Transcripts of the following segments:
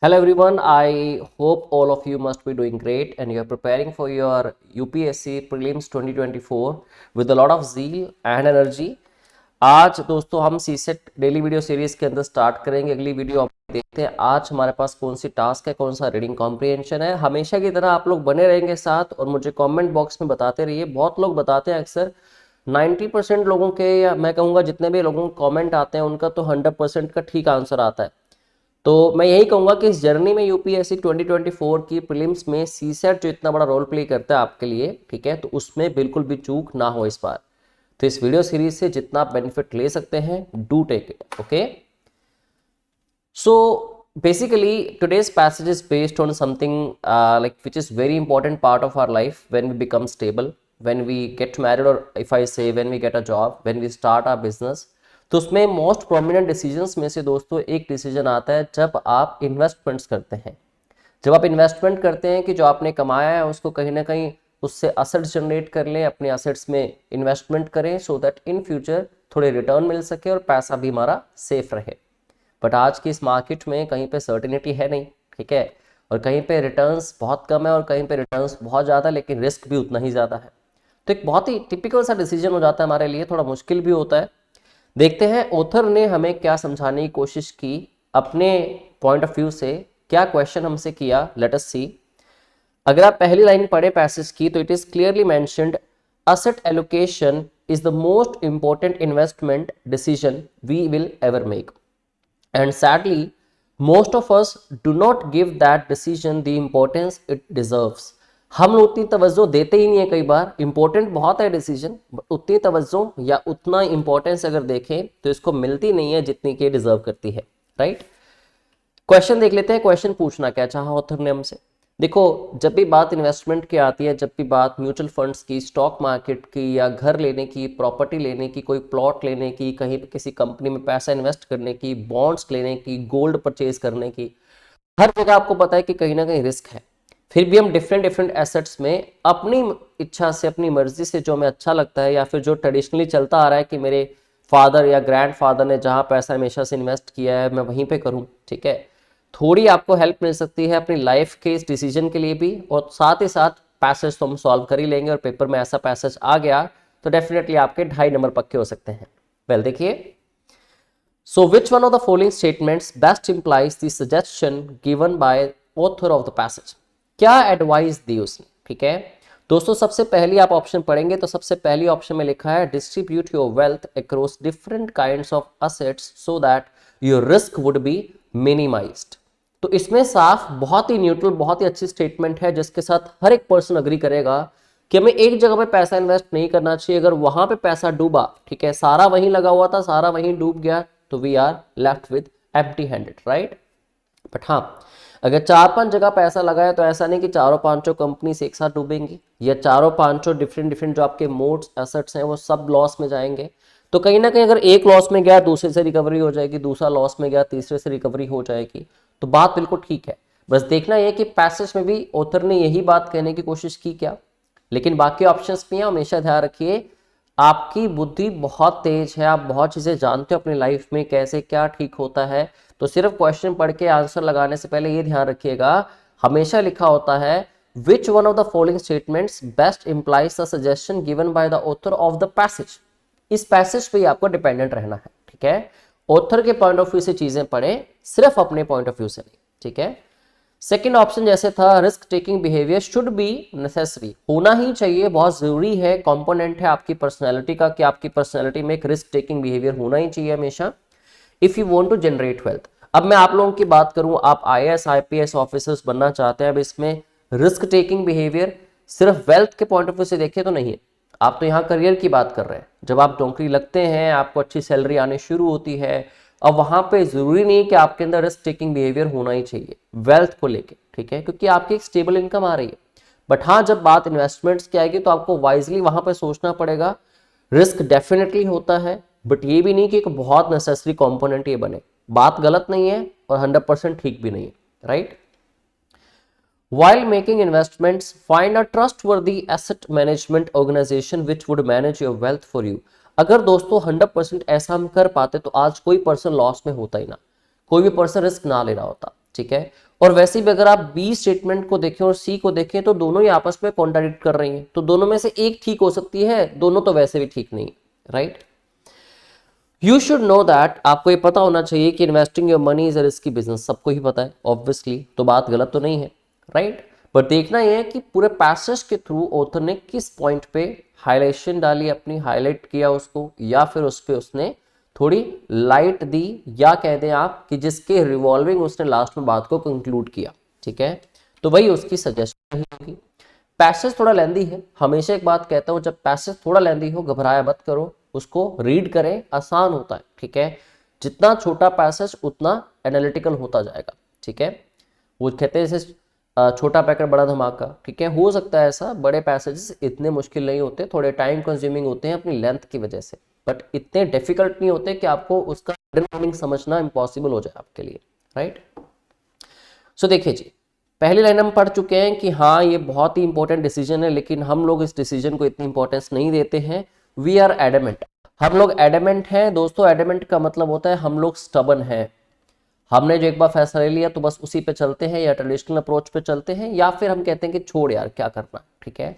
Hello everyone, I hope all of you must be doing great and you are preparing for your UPSC prelims 2024 with a lot of zeal and energy. आज दोस्तों हम CSAT daily video series के अंदर start करेंगे। अगली video आप देखते हैं आज हमारे पास कौन सी टास्क है, कौन सा रीडिंग कॉम्प्रिहेंशन है। हमेशा की तरह आप लोग बने रहेंगे साथ और मुझे कमेंट बॉक्स में बताते रहिए। बहुत लोग बताते हैं अक्सर 90% लोगों के, या मैं कहूँगा जितने भी लोगों के कमेंट आते हैं उनका तो 100% का ठीक आंसर आता है। तो मैं यही कहूंगा कि इस जर्नी में यूपीएससी 2024 की प्रीलिम्स में सीसेट जो इतना बड़ा रोल प्ले करता है आपके लिए, ठीक है, तो उसमें बिल्कुल भी चूक ना हो इस बार। तो इस वीडियो सीरीज से जितना आप बेनिफिट ले सकते हैं, do take it. Okay, so basically today's passage is based on something like which is very important part of our life when we become stable, when we get married, or if I say when we get a job, when we start our business। तो उसमें most prominent decisions में से दोस्तों एक decision आता है जब आप इन्वेस्टमेंट्स करते हैं। जब आप इन्वेस्टमेंट करते हैं कि जो आपने कमाया है उसको कहीं ना कहीं उससे असेट्स जनरेट कर लें, अपने असेट्स में इन्वेस्टमेंट करें सो दैट इन फ्यूचर थोड़े रिटर्न मिल सके और पैसा भी हमारा सेफ रहे। बट आज की इस मार्केट में कहीं पे सर्टिनिटी है नहीं, ठीक है, और कहीं पे रिटर्न्स बहुत कम है और कहीं पे रिटर्न्स बहुत ज़्यादा, लेकिन रिस्क भी उतना ही ज़्यादा है। तो एक बहुत ही टिपिकल सा डिसीजन हो जाता है हमारे लिए, थोड़ा मुश्किल भी होता है। देखते हैं ऑथर ने हमें क्या समझाने की कोशिश की अपने पॉइंट ऑफ व्यू से, क्या क्वेश्चन हमसे किया। लेट अस सी। अगर आप पहली लाइन पढ़े पैसेज की तो it is clearly mentioned, asset allocation is the most important investment decision we will ever make, and sadly most of us do not give that decision the importance it deserves। हम उतनी तवज्जो देते ही नहीं है, कई बार important बहुत है decision, उतनी तवज्जो या उतना इंपॉर्टेंस अगर देखें तो इसको मिलती नहीं है जितनी कि डिजर्व करती है। राइट, क्वेश्चन देख लेते हैं। क्वेश्चन पूछना क्या चाहा ऑथर ने हमसे। देखो, जब भी बात इन्वेस्टमेंट की आती है, जब भी बात म्यूचुअल फंड्स की, स्टॉक मार्केट की, या घर लेने की, प्रॉपर्टी लेने की, कोई प्लॉट लेने की, कहीं पे किसी कंपनी में पैसा इन्वेस्ट करने की, बॉन्ड्स लेने की, गोल्ड परचेज करने की, हर जगह आपको पता है कि कहीं ना कहीं रिस्क है। फिर भी हम डिफरेंट डिफरेंट एसेट्स में अपनी इच्छा से, अपनी मर्जी से, जो हमें अच्छा लगता है या फिर जो ट्रेडिशनली चलता आ रहा है कि मेरे फादर या ग्रैंड फादर ने जहाँ पैसा हमेशा से इन्वेस्ट किया है मैं वहीं पे करूँ, ठीक है। थोड़ी आपको हेल्प मिल सकती है अपनी लाइफ के इस डिसीजन के लिए भी, और साथ ही साथ पैसेज तो हम सॉल्व कर ही लेंगे, और पेपर में ऐसा पैसेज आ गया तो डेफिनेटली आपके 2.5 नंबर पक्के हो सकते हैं। वेल देखिए, so which one of the following statements best implies the suggestion given by author of the passage? क्या एडवाइस दी उसने, ठीक है दोस्तों। सबसे पहली आप ऑप्शन पढ़ेंगे तो सबसे पहली ऑप्शन में लिखा है distribute your wealth across different kinds of assets so that your risk would be minimised. तो इसमें साफ, बहुत ही न्यूट्रल, बहुत ही अच्छी स्टेटमेंट है जिसके साथ हर एक पर्सन अग्री करेगा कि हमें एक जगह पे पैसा इन्वेस्ट नहीं करना चाहिए। अगर वहां पे पैसा डूबा, ठीक है, सारा वहीं लगा हुआ था, सारा वहीं डूब गया, तो we are left with empty handed. Right, but हाँ, अगर 4-5 जगह पैसा लगाया तो ऐसा नहीं कि चारों पांचों कंपनी एक साथ डूबेंगी, या चारों पांचों डिफरेंट डिफरेंट जो आपके मोड्स एसेट्स हैं वो सब लॉस में जाएंगे। तो कहीं ना कहीं अगर एक लॉस में गया दूसरे से रिकवरी हो जाएगी, दूसरा लॉस में गया तीसरे से रिकवरी हो जाएगी। तो बात बिल्कुल ठीक है। बस देखना यह कि पैसेज में भी ऑथर ने यही बात कहने की कोशिश की क्या, लेकिन बाकी ऑप्शंस भी हैं। हमेशा ध्यान रखिए, आपकी बुद्धि बहुत तेज है, आप बहुत चीजें जानते हो अपनी लाइफ में कैसे क्या ठीक होता है। तो सिर्फ क्वेश्चन पढ़ के आंसर लगाने से पहले ये ध्यान रखिएगा, हमेशा लिखा होता है which one of the following statements best implies the suggestion given by the author of the passage. इस पैसेज पे आपको डिपेंडेंट रहना है, ठीक है। ऑथर के पॉइंट ऑफ व्यू से चीजें पढ़ें, सिर्फ अपने पॉइंट ऑफ व्यू से नहीं, ठीक है। सेकेंड ऑप्शन जैसे था, risk taking behaviour should be necessary, होना ही चाहिए, बहुत जरूरी है, कंपोनेंट है आपकी पर्सनैलिटी का कि आपकी पर्सनैलिटी में एक रिस्क टेकिंग बिहेवियर होना ही चाहिए हमेशा, if you want to generate wealth. अब मैं आप लोगों की बात करूं, आप आईएएस आईपीएस ऑफिसर्स बनना चाहते हैं, अब इसमें रिस्क टेकिंग बिहेवियर सिर्फ वेल्थ के पॉइंट ऑफ व्यू से देखें तो नहीं है, आप तो यहाँ करियर की बात कर रहे हैं। जब आप नौकरी लगते हैं, आपको अच्छी सैलरी आने शुरू होती है, अब वहां पे जरूरी नहीं कि आपके अंदर रिस्क टेकिंग बिहेवियर होना ही चाहिए वेल्थ को लेके, ठीक है, क्योंकि आपकी एक स्टेबल इनकम आ रही है। बट हाँ, जब बात इन्वेस्टमेंट्स की आएगी तो आपको वाइजली वहां पे सोचना पड़ेगा। रिस्क डेफिनेटली होता है, बट ये भी नहीं कि एक बहुत नेसेसरी कंपोनेंट ये बने। बात गलत नहीं है और 100% ठीक भी नहीं है। Right, while making investments find a trustworthy asset management organization which would manage your wealth for you। अगर दोस्तों 100% ऐसा हम कर पाते तो आज कोई पर्सन लॉस में होता ही ना, कोई भी पर्सन रिस्क ना ले रहा होता। ठीक है। और वैसे भी अगर आप बी स्टेटमेंट को देखें और सी को देखें तो दोनों ही आपस में कॉन्ट्राडिक्ट कर रही हैं, तो दोनों में से एक ठीक हो सकती है, दोनों तो वैसे भी ठीक नहीं, right. You should know that, आपको ये पता होना चाहिए कि investing your money is a risky business, सबको ही पता है ऑब्वियसली, तो बात गलत तो नहीं है, राइट। बट देखना यह है कि पूरे पैसेज के थ्रू ऑथर ने किस पॉइंट पे हाईलाइटेशन डाली अपनी, हाईलाइट किया उसको, या फिर उस पर उसने थोड़ी लाइट दी, या कह दें आप कि जिसके रिवॉल्विंग उसने लास्ट में बात को कंक्लूड किया, ठीक है। तो वही उसकी सजेशन होगी। पैसेज थोड़ा लेंदी है, हमेशा एक बात कहता हूं, जब पैसेज थोड़ा लेंदी हो घबराया मत करो, उसको रीड करें, आसान होता है, ठीक है। जितना छोटा पैसेज उतना एनालिटिकल होता जाएगा, ठीक है। वो कहते हैं जैसे छोटा पैकेट बड़ा धमाका, ठीक है। हो सकता है ऐसा, बड़े पैसेजेस इतने मुश्किल नहीं होते, थोड़े टाइम कंज्यूमिंग होते हैं अपनी लेंथ की वजह से, बट इतने डिफिकल्ट नहीं होते कि आपको उसका मीनिंग समझना इम्पॉसिबल हो जाए आपके लिए, राइट। सो देखिए जी, पहली लाइन हम पढ़ चुके हैं कि हाँ ये बहुत ही इंपॉर्टेंट डिसीजन है, लेकिन हम लोग इस डिसीजन को इतनी इंपॉर्टेंस नहीं देते हैं। वी आर एडमेंट, हम लोग एडमेंट हैं दोस्तों। एडमेंट का मतलब होता है हम लोग स्टबन हैं, हमने जो एक बार फैसला ले लिया तो बस उसी पे चलते हैं, या ट्रेडिशनल अप्रोच पे चलते हैं, या फिर हम कहते हैं कि छोड़ यार क्या करना, ठीक है।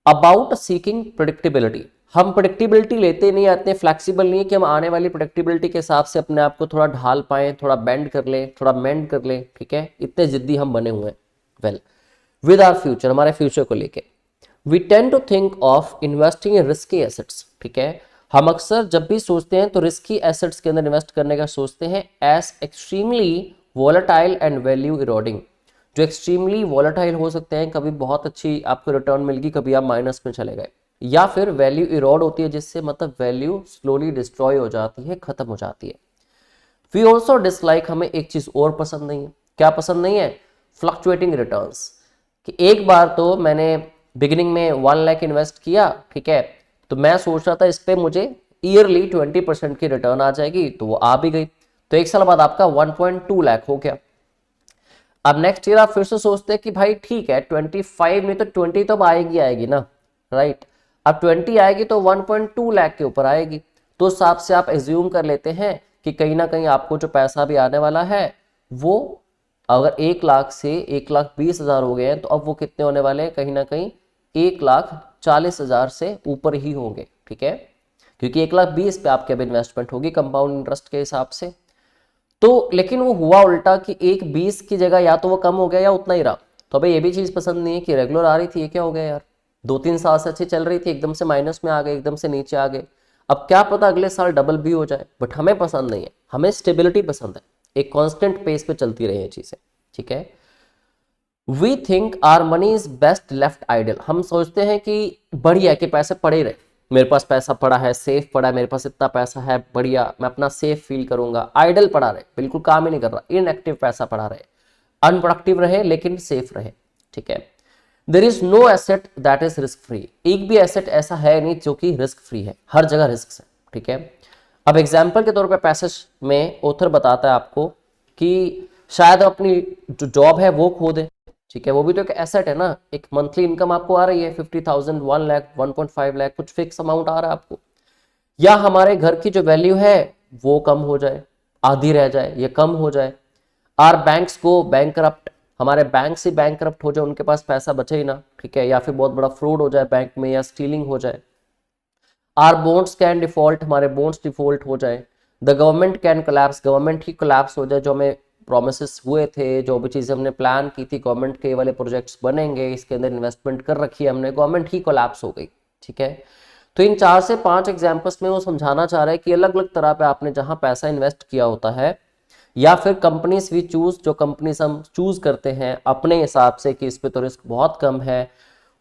अबाउट सीकिंग प्रेडिक्टेबिलिटी, हम प्रेडिक्टेबिलिटी लेते नहीं, इतने फ्लेक्सिबल नहीं है कि हम आने वाली प्रेडिक्टेबिलिटी के हिसाब से अपने आप को थोड़ा ढाल पाएं, थोड़ा बेंड कर लें, थोड़ा मेंड कर लें, ठीक है। इतने जिद्दी हम बने हुए हैं। वेल, विद आवर फ्यूचर, हमारे फ्यूचर को लेके we tend to think of investing in risky assets, ठीक है। हम अक्सर जब भी सोचते हैं तो रिस्की एसेट्स के अंदर इन्वेस्ट करने का सोचते हैं, as extremely volatile and value eroding, जो एक्सट्रीमली वॉलेटाइल हो सकते हैं, कभी बहुत अच्छी आपको रिटर्न मिलेगी, कभी आप माइनस में चले गए, या फिर वैल्यू इरोड होती है, जिससे मतलब वैल्यू स्लोली डिस्ट्रॉय हो जाती है, खत्म हो जाती है। वी ऑल्सो डिसलाइक, हमें एक चीज और पसंद नहीं है, क्या पसंद नहीं है? फ्लक्चुएटिंग रिटर्न्स, कि एक बार तो मैंने बिगिनिंग में 1 लाख इन्वेस्ट किया, ठीक है, तो मैं सोच रहा था इस पे मुझे ईयरली 20% की रिटर्न आ जाएगी, तो वो आ भी गई, तो एक साल बाद आपका 1.2 लाख हो गया। अब नेक्स्ट ईयर आप फिर से सोचते हैं कि भाई ठीक है 25 नहीं तो 20 तो अब आएगी ना, राइट। अब 20 आएगी तो 1.2 लाख के ऊपर आएगी, तो उस हिसाब से आप एज्यूम कर लेते हैं कि कहीं ना कहीं आपको जो पैसा भी आने वाला है वो अगर 1 लाख से 1,20,000 हो गए हैं, तो अब वो कितने होने वाले हैं? कहीं ना कहीं 1,40,000 से ऊपर ही होंगे, ठीक है, क्योंकि 1,20,000 पे आपके अब इन्वेस्टमेंट होगी कंपाउंड इंटरेस्ट के हिसाब से। तो लेकिन वो हुआ उल्टा कि 1,20 की जगह या तो वो कम हो गया या उतना ही रहा। तो अबे ये भी चीज पसंद नहीं है कि रेगुलर आ रही थी, ये क्या हो गया यार, 2-3 साल से अच्छी चल रही थी, एकदम से माइनस में आ गए, एकदम से नीचे आ गए, अब क्या पता अगले साल डबल भी हो जाए। बट हमें पसंद नहीं है, हमें स्टेबिलिटी पसंद है, एक कांस्टेंट पेस पे चलती रही है चीजें, ठीक है। We think our money is best left idle, हम सोचते हैं कि बढ़िया कि पैसे पड़े रहे, मेरे पास पैसा पड़ा है, सेफ पड़ा है, मेरे पास इतना पैसा है, बढ़िया, मैं अपना सेफ फील करूंगा। आइडल पड़ा रहे, बिल्कुल काम ही नहीं कर रहा, इनएक्टिव पैसा पड़ा रहे, अनप्रोडक्टिव रहे लेकिन सेफ रहे, ठीक है। There is no asset that is risk free, एक भी एसेट ऐसा है नहीं जो कि रिस्क फ्री है, हर जगह रिस्क है, ठीक है। अब एग्जाम्पल के तौर पर पैसेज में ऑथर बताता है आपको कि शायद अपनी जो जॉब है वो खो दे, ठीक है, वो भी तो एक एसेट है ना, एक मंथली इनकम आपको आ रही है 50,000, 1 लाख, 1.5 लाख, कुछ फिक्स अमाउंट आ रहा है आपको। या हमारे घर की जो वैल्यू है वो कम हो जाए, आधी रह जाए, ये कम हो जाए। आर बैंक्स को बैंकरप्ट, हमारे बैंक से बैंकरप्ट हो जाए, उनके पास पैसा बचे ही ना, ठीक है, या फिर बहुत बड़ा फ्रॉड हो जाए बैंक में, या स्टीलिंग हो जाए। आर बॉन्ड्स कैन डिफॉल्ट, हमारे बॉन्ड्स डिफॉल्ट हो जाए। The government can collapse, government he collapse हो जाए, जो हमें प्रोमिसेस हुए थे, जो भी चीज़ें हमने प्लान की थी, गवर्नमेंट के वाले प्रोजेक्ट्स बनेंगे, इसके अंदर इन्वेस्टमेंट कर रखी है हमने, गवर्नमेंट ही कोलैप्स हो गई, ठीक है। तो इन 4 से 5 एग्जाम्पल्स में वो समझाना चाह रहा है कि अलग अलग तरह पे आपने जहां पैसा इन्वेस्ट किया होता है, या फिर कंपनीज वी चूज, जो कंपनीज हम चूज करते हैं अपने हिसाब से कि इस पे तो रिस्क बहुत कम है,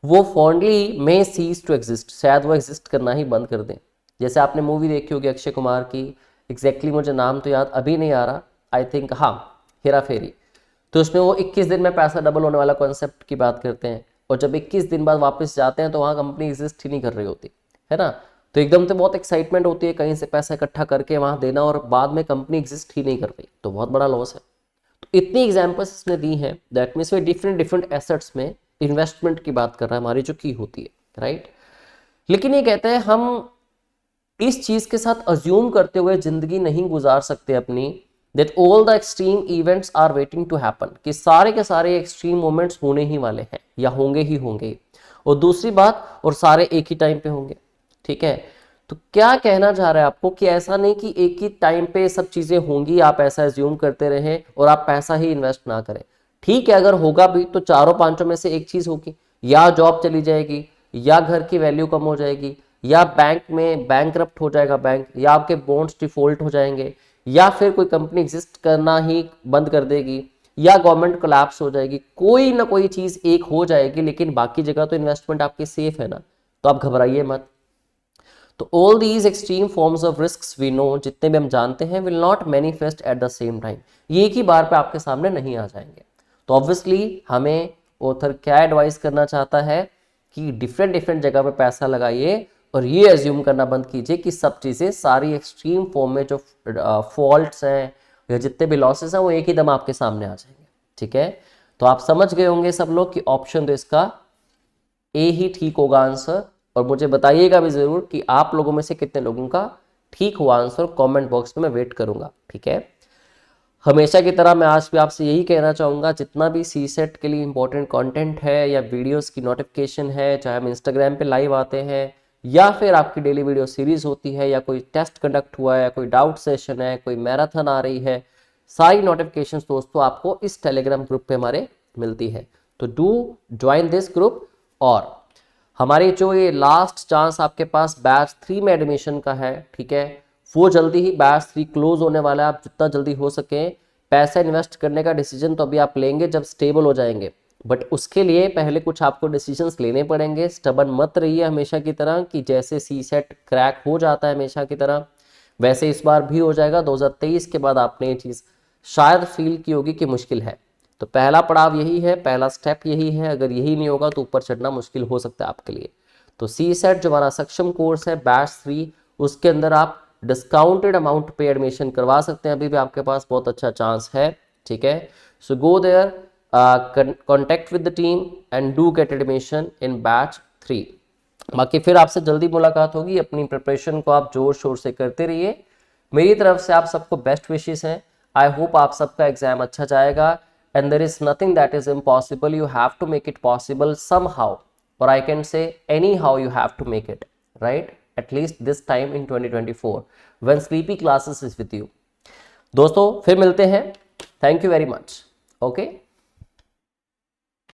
वो fondly may cease to exist, शायद वो एग्जिस्ट करना ही बंद कर दें। जैसे आपने मूवी देखी होगी अक्षय कुमार की, एग्जैक्टली मुझे नाम तो याद अभी नहीं आ रहा, आई थिंक हाँ, हेरा फेरी, तो उसमें वो 21 दिन में पैसा डबल होने वाला कॉन्सेप्ट की बात करते हैं, और जब 21 दिन बाद वापस जाते हैं तो वहाँ कंपनी एग्जिस्ट ही नहीं कर रही होती है ना, तो एकदम से बहुत एक्साइटमेंट होती है कहीं से पैसा इकट्ठा करके वहाँ देना, और बाद में कंपनी एग्जिस्ट ही नहीं कर रही, तो बहुत बड़ा लॉस है। तो इतनी एग्जाम्पल्स इसने दी हैं, that means way different different assets में इन्वेस्टमेंट की बात कर रहा है हमारी जो की होती है, राइट। लेकिन ये कहते हैं हम इस चीज के साथ अज्यूम करते हुए जिंदगी नहीं गुजार सकते अपनी, that all the extreme events are waiting to happen, कि सारे के सारे एक्सट्रीम मोमेंट्स होने ही वाले हैं या होंगे ही होंगे। और दूसरी बात, और सारे एक ही टाइम पे होंगे। ठीक है, तो क्या कहना चाह रहा है आपको कि ऐसा नहीं कि एक ही टाइम पे सब चीजें होंगी, आप ऐसा एज्यूम करते रहें और आप पैसा ही इन्वेस्ट ना करें। ठीक है, अगर होगा भी तो चारों पांचों में से एक चीज होगी, या जॉब चली जाएगी, या घर की वैल्यू कम हो जाएगी, या बैंक में बैंकरप्ट हो जाएगा बैंक, या आपके बॉन्ड्स डिफॉल्ट हो जाएंगे, या फिर कोई कंपनी एग्जिस्ट करना ही बंद कर देगी, या गवर्नमेंट कोलैप्स हो जाएगी। कोई ना कोई चीज एक हो जाएगी, लेकिन बाकी जगह तो इन्वेस्टमेंट आपकी सेफ है ना, तो आप घबराइए मत। तो all these extreme forms of risk we know, जितने भी हम जानते हैं, will not manifest at the same time, ये एक ही बार पे आपके सामने नहीं आ जाएंगे। तो ऑब्वियसली हमें ऑथर क्या एडवाइस करना चाहता है कि डिफरेंट डिफरेंट जगह पे पैसा लगाइए और ये एज्यूम करना बंद कीजिए कि सब चीज़ें सारी एक्सट्रीम फॉर्म में जो फॉल्ट्स हैं या जितने भी लॉसेस हैं वो एक ही दम आपके सामने आ जाएंगे। ठीक है, तो आप समझ गए होंगे सब लोग कि ऑप्शन तो इसका ए ही ठीक होगा आंसर। और मुझे बताइएगा भी जरूर कि आप लोगों में से कितने लोगों का ठीक हुआ आंसर, कमेंट बॉक्स में मैं वेट करूंगा। ठीक है, हमेशा की तरह मैं आज भी आपसे यही कहना चाहूँगा, जितना भी सी सेट के लिए इंपॉर्टेंट कंटेंट है या वीडियोस की नोटिफिकेशन है, चाहे हम इंस्टाग्राम पे लाइव आते हैं या फिर आपकी डेली वीडियो सीरीज होती है, या कोई टेस्ट कंडक्ट हुआ है, या कोई डाउट सेशन है, कोई मैराथन आ रही है, सारी नोटिफिकेशन दोस्तों आपको इस टेलीग्राम ग्रुप पे हमारे मिलती है। तो डू ज्वाइन दिस ग्रुप। और हमारी जो ये लास्ट चांस आपके पास बैच 3 में एडमिशन का है, ठीक है, वो जल्दी ही बैच 3 क्लोज होने वाला है। आप जितना जल्दी हो सके पैसा इन्वेस्ट करने का डिसीजन तो अभी आप लेंगे जब स्टेबल हो जाएंगे, बट उसके लिए पहले कुछ आपको डिसीजंस लेने पड़ेंगे। स्टबन मत रहिए हमेशा की तरह कि जैसे सी सेट क्रैक हो जाता है हमेशा की तरह, वैसे इस बार भी हो जाएगा। 2023 के बाद आपने ये चीज़ शायद फील की होगी कि मुश्किल है। तो पहला पड़ाव यही है, पहला स्टेप यही है। अगर यही नहीं होगा तो ऊपर चढ़ना मुश्किल हो सकता है आपके लिए। तो सी सेट जो हमारा सक्षम कोर्स है बैच 3, उसके अंदर आप डिस्काउंटेड अमाउंट पे एडमिशन करवा सकते हैं। अभी भी आपके पास बहुत अच्छा चांस है। ठीक है, so go there, contact with the team and do get admission in batch 3। बाकी फिर आपसे जल्दी मुलाकात होगी। अपनी प्रिपरेशन को आप जोर शोर से करते रहिए। मेरी तरफ से आप सबको बेस्ट विशेस हैं। आई होप आप सबका एग्जाम अच्छा जाएगा। And there is nothing that is impossible. You have to make it possible somehow, or I can say anyhow you have to make it, right? At least this time in 2024 when sleepy classes is with you. दोस्तों फिर मिलते हैं। Thank you very much. Okay.